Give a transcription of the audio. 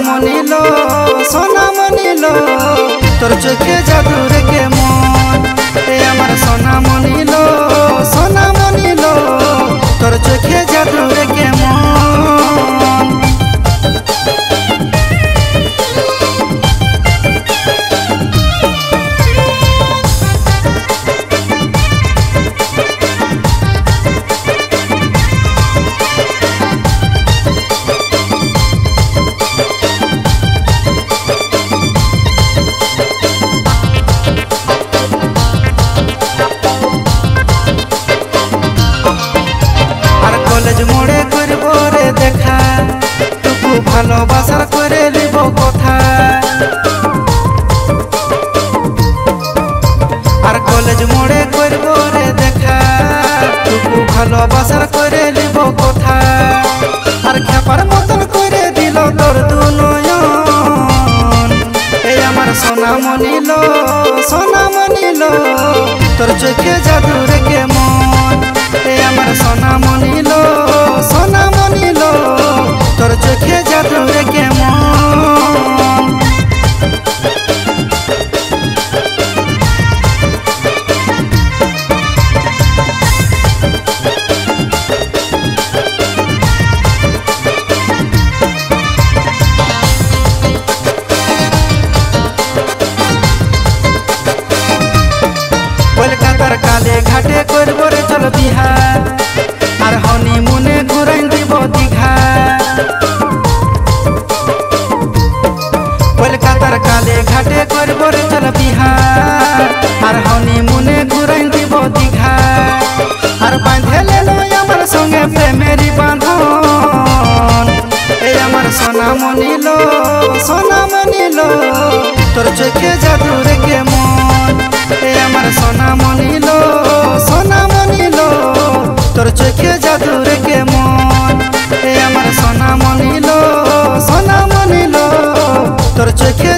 মনিলো সোনা মনিলো তোর চোখে জাদু রেখে মন এ আমার সোনা মনিলো তোর চোখে জাদু রেখে মন কলেজ মোড়ে করব রে দেখা টুকু ভালোবাসার করে নিব কথা আর কলেজ মোড়ে করব রে দেখা টুকু ভালোবাসার করে নিব কথা আর খেপার মতন করে দিল তোর দু নয়ন এই আমার সোনা মনিলো তোর চোখে জাদু রেখে মন এই আমার সোনা মনিলো তোর চোখে জাদু রেখে মন কলকাতার কালে ঘাটে করব রে চল বিহার আর হনিমুনে ঘুরাই দিব দীঘা কলকাতার কালে ঘাটে করব রে চল বিহার আর হনিমুনে ঘুরাই দিব দীঘা আর বাঁধেলে নয় আমার সঙ্গে প্রেমেরই বাঁধন এই আমার সোনা মনিলো তোর চোখে জাদু রেখে মন এই আমার সোনা মনিলো তোর চোখে জাদু রেখে মন এই আমার সোনা মনিলো তোর চোখে